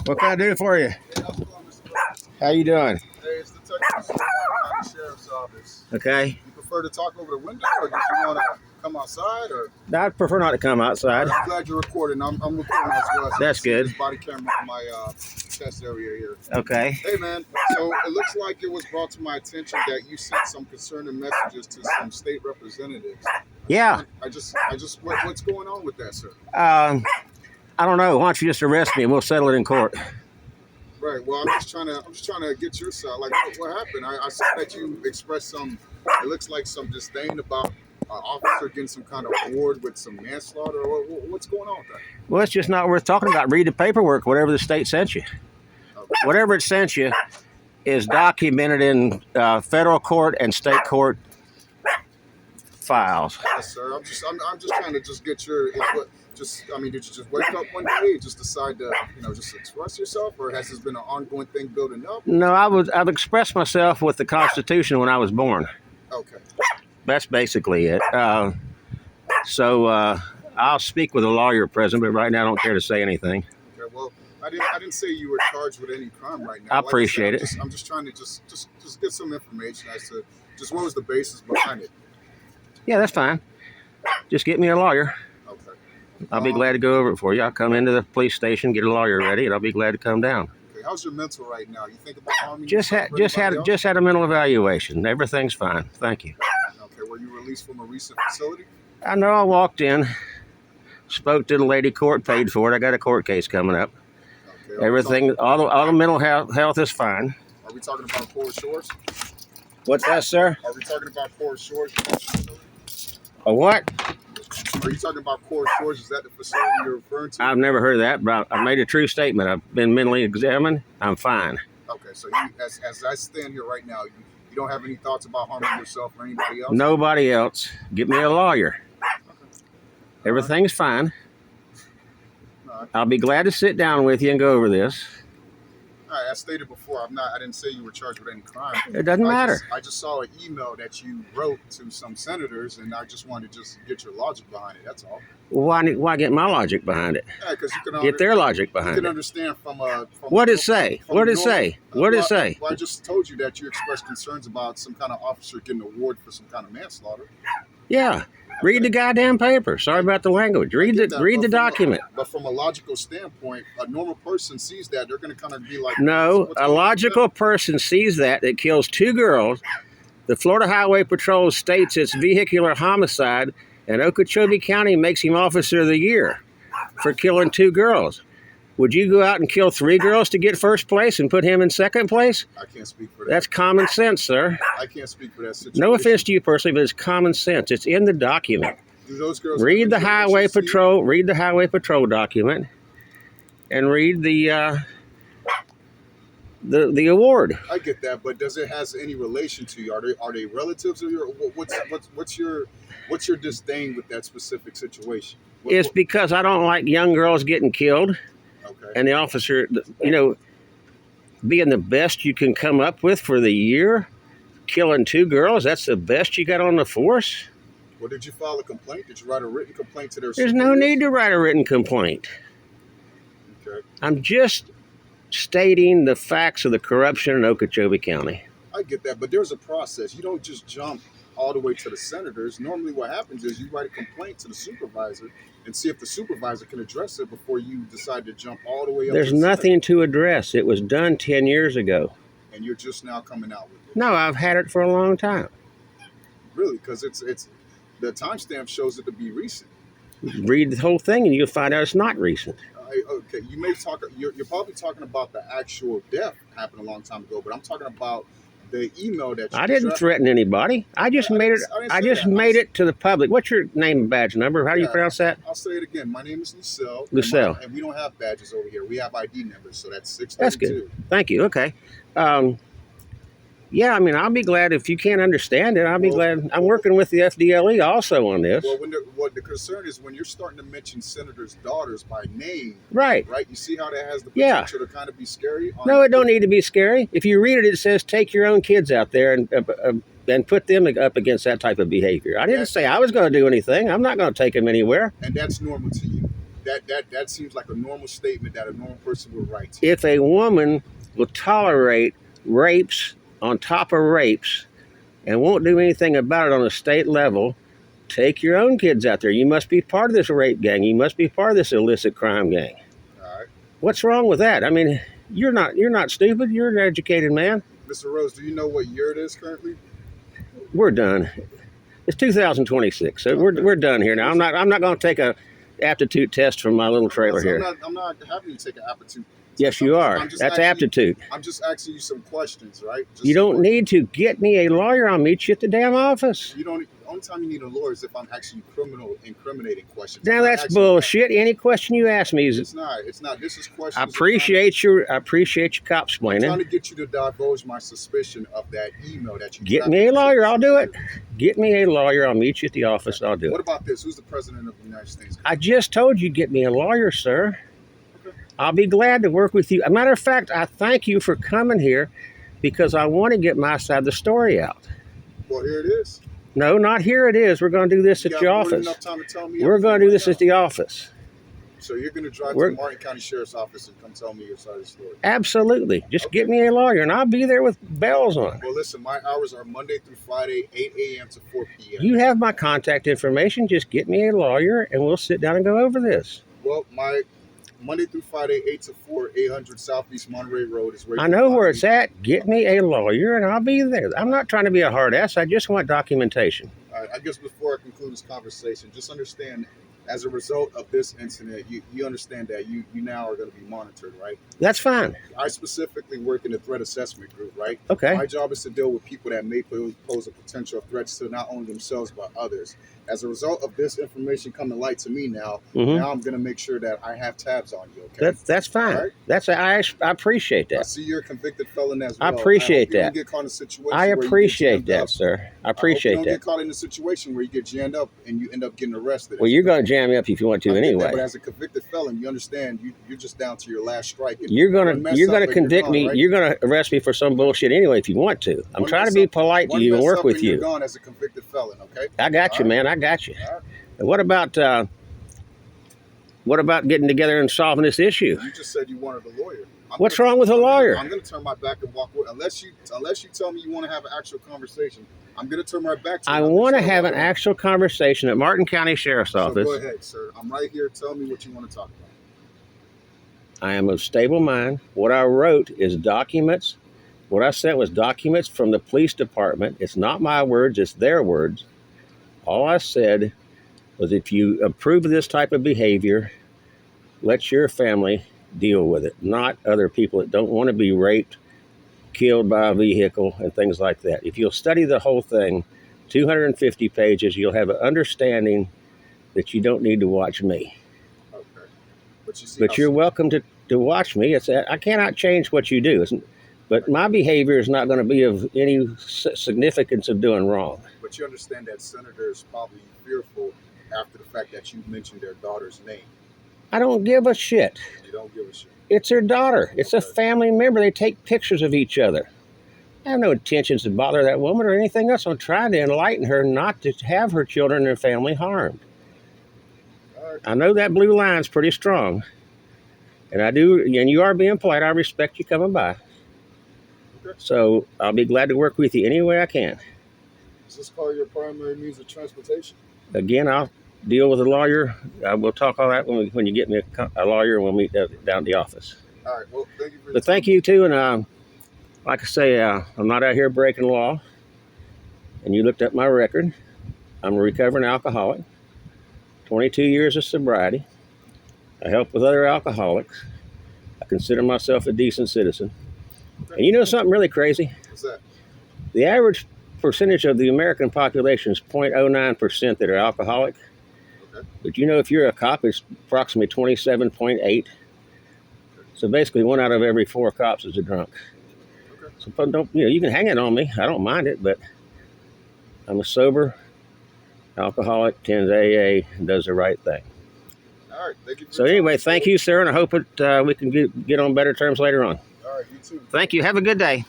What can I do for you? Hey, how's it going, Mr. Burns? How you doing? Hey, it's Detective from the County Sheriff's Office. Okay. You prefer to talk over the window, or did you want to come outside? Or I'd prefer not to come outside. I'm glad you're recording. I'm recording as well. So That's good. this body camera on my test area here. Okay. Hey, man. So it looks like it was brought to my attention that you sent some concerning messages to some state representatives. Yeah. What's going on with that, sir? I don't know. Why don't you just arrest me and we'll settle it in court? Right. Well, I'm just trying to get your side. Like, what happened? I saw that you expressed some. It looks like some disdain about an officer getting some kind of award with some manslaughter. What's going on with that? Well, it's just not worth talking about. Read the paperwork, whatever the state sent you. Okay. Whatever it sent you is documented in federal court and state court files. Yes, sir. I'm just trying to just get your input. Did you just wake up one day and just decide to, just express yourself, or has this been an ongoing thing building up? No, I've expressed myself with the Constitution when I was born. Okay. That's basically it. So I'll speak with a lawyer present, but right now I don't care to say anything. Okay. Well, I didn't say you were charged with any crime right now. I appreciate it. I'm just trying to just get some information as to just what was the basis behind it. Yeah, that's fine. Just get me a lawyer. Okay. I'll be glad to go over it for you. I'll come into the police station, get a lawyer ready, and I'll be glad to come down. Okay. How's your mental right now? You think about harming Just yourself or anybody else? had a mental evaluation. Everything's fine. Thank you. Okay. Were you released from a recent facility? I know I walked in, spoke to the lady court, paid for it. I got a court case coming up. Okay. Everything, all the mental health is fine. Are we talking about Forest Shores? What's that, sir? Are we talking about Forest Shores? A what? Are you talking about Forest Shores? Is that the facility you're referring to? I've never heard of that, but I made a true statement. I've been mentally examined. I'm fine. Okay, so as I stand here right now, you don't have any thoughts about harming yourself or anybody else? Nobody else. Get me a lawyer. Everything's fine. All right. I'll be glad to sit down with you and go over this. All right, as stated before, I didn't say you were charged with any crime. It doesn't matter. I just saw an email that you wrote to some senators, and I just wanted to just get your logic behind it. That's all. Why get my logic behind it? Yeah, because you can Get their logic you behind can it. understand from a. What did it say? from What a did it say? What did it say? Well, I just told you that you expressed concerns about some kind of officer getting an award for some kind of manslaughter. Yeah. Read the goddamn paper. Sorry about the language. Read the document. But from a logical standpoint, a normal person sees that, they're going to kind of be like, No, what's a going on with logical person sees that kills two girls. The Florida Highway Patrol states it's vehicular homicide, and Okeechobee County makes him Officer of the Year for killing two girls. Would you go out and kill three girls to get first place and put him in second place? that? I can't speak for that. That's common sense, sir. I can't speak for that situation. No offense to you personally, but it's common sense. It's in the document. Do those girls Read the have any Highway relation to you? Patrol. Read the Highway Patrol document, and read the award. I get that, but does it has any relation to you? Are they relatives of your? What's your disdain with that specific situation? It's because I don't like young girls getting killed, Okay. and the officer, being the best you can come up with for the year, killing two girls. That's the best you got on the force. Well, did you file a complaint? Did you write a written complaint to their? There's no superiors? need to write a written complaint. Okay. I'm just stating the facts of the corruption in Okeechobee County. I get that, but there's a process. You don't just jump all the way to the senators. Normally what happens is you write a complaint to the supervisor and see if the supervisor can address it before you decide to jump all the way up. There's to the nothing to address. It was done 10 years ago. Senate, and you're just now coming out with it. No, I've had it for a long time. Really, because it's the timestamp shows it to be recent. Read the whole thing and you'll find out it's not recent. Okay, you may talk. You're probably talking about the actual death happened a long time ago, but I'm talking about the email that you I didn't threaten anybody. I just made it. I just made it to the public. What's your name and badge number? How do you pronounce that? I'll say it again. My name is Lucille. Lucille. And we don't have badges over here. We have ID numbers, so that's 632. That's good. Thank you. Okay. Yeah, I mean, I'll be glad if you can't understand it. I'll be glad. I'm working with the FDLE also on this. Well, what the concern is when you're starting to mention senators' daughters by name, Right. right? You see how that has the Yeah. potential to kind of be scary? No, it don't need to be scary. If you read it, it says take your own kids out there and and put them up against that type of behavior. I didn't say I was going to do anything. I'm not going to take them anywhere. And that's normal to you. That seems like a normal statement that a normal person would write. If a woman will tolerate rapes on top of rapes and won't do anything about it on a state level, take your own kids out there. You must be part of this rape gang. You must be part of this illicit crime gang. All right. What's wrong with that? I mean, you're not stupid. You're an educated man. Mr. Rose, do you know what year it is currently? We're done. It's 2026, so we're done here now. I'm not going to take a aptitude test from my little trailer here. I'm not having you take an aptitude. Yes, you are. That's aptitude. I'm just asking you some questions, right? You don't need to get me a lawyer. I'll meet you at the damn office. You don't. The only time you need a lawyer is if I'm asking you incriminating questions. Now that's bullshit. Any question you ask me is. It's not. This is questions. I appreciate your cop explaining. I'm trying to get you to divulge my suspicion of that email that you. Get me a lawyer. I'll do it. Get me a lawyer. I'll meet you at the office. I'll do it. What about this? Who's the president of the United States? I just told you, get me a lawyer, sir. I'll be glad to work with you. As a matter of fact, I thank you for coming here because I want to get my side of the story out. Well, here it is. No, not here it is. We're going to do this at your office. We're going to do this at the office. So you're going to drive to the Martin County Sheriff's Office and come tell me your side of the story? Absolutely. Just get me a lawyer and I'll be there with bells on. Well, listen, my hours are Monday through Friday, 8 a.m. to 4 p.m. You have my contact information. Just get me a lawyer and we'll sit down and go over this. Well, my Monday through Friday, 8 to 4, 800 Southeast Monterey Road is where I know where it's at. Get me a lawyer and I'll be there. I'm not trying to be a hard ass. I just want documentation. All right, I guess before I conclude this conversation, just understand, as a result of this incident, you understand that you now are going to be monitored, right? That's fine. I specifically work in the threat assessment group, right? Okay. My job is to deal with people that may pose a potential threats to not only themselves but others. As a result of this information coming light to me now, now I'm going to make sure that I have tabs on you. Okay. That's fine. Right? I appreciate that. I see you're a convicted felon as well. I appreciate that. Don't get caught in a situation. I appreciate that, sir. I appreciate that. Don't get caught in a situation where you get jammed up and you end up getting arrested. Well, you're going to jam me up if you want to anyway. But as a convicted felon, you understand you're just down to your last strike. You're going to convict me. Right? You're going to arrest me for some bullshit anyway if you want to. I'm trying to be polite to you and work with you. You're gone as a convicted felon, okay? I got you, man. I got you. And what about getting together and solving this issue? You just said you wanted a lawyer. What's wrong with a lawyer? I'm going to turn my back and walk away. Unless you tell me you want to have an actual conversation, I'm going to turn my back to you. I want to have an actual conversation at Martin County Sheriff's Office. Go ahead, sir. I'm right here. Tell me what you want to talk about. I am of stable mind. What I wrote is documents. What I sent was documents from the police department. It's not my words. It's their words. All I said was if you approve of this type of behavior, let your family deal with it, not other people that don't want to be raped, killed by a vehicle, and things like that. If you'll study the whole thing, 250 pages, you'll have an understanding that you don't need to watch me. Okay. But you're welcome to watch me. I cannot change what you do. But my behavior is not going to be of any significance of doing wrong. But you understand that senators probably fearful after the fact that you mentioned their daughter's name. I don't give a shit. You don't give a shit. It's their daughter. It's a family member. They take pictures of each other. I have no intentions to bother that woman or anything else. I'm trying to enlighten her not to have her children and her family harmed. Right. I know that blue line's pretty strong. And you are being polite. I respect you coming by. Okay. So I'll be glad to work with you any way I can. Is this car your primary means of transportation? Again, I'll deal with a lawyer. We'll talk all that when you get me a lawyer, and we'll meet down at the office. All right. Well, thank you for your time. Thank you, too. And like I say, I'm not out here breaking law. And you looked up my record. I'm a recovering alcoholic. 22 years of sobriety. I help with other alcoholics. I consider myself a decent citizen. Okay. And you know something really crazy? What's that? The average percentage of the American population is 0.09% that are alcoholic. Okay. But you know, if you're a cop, it's approximately 27.8. Okay. So basically 1 out of every 4 cops is a drunk. Okay. So don't, you can hang it on me. I don't mind it, but I'm a sober alcoholic, attends AA, and does the right thing. All right. Thank you. So anyway, thank you, sir, and I hope we can get on better terms later on. All right, you too. Thank you. Have a good day.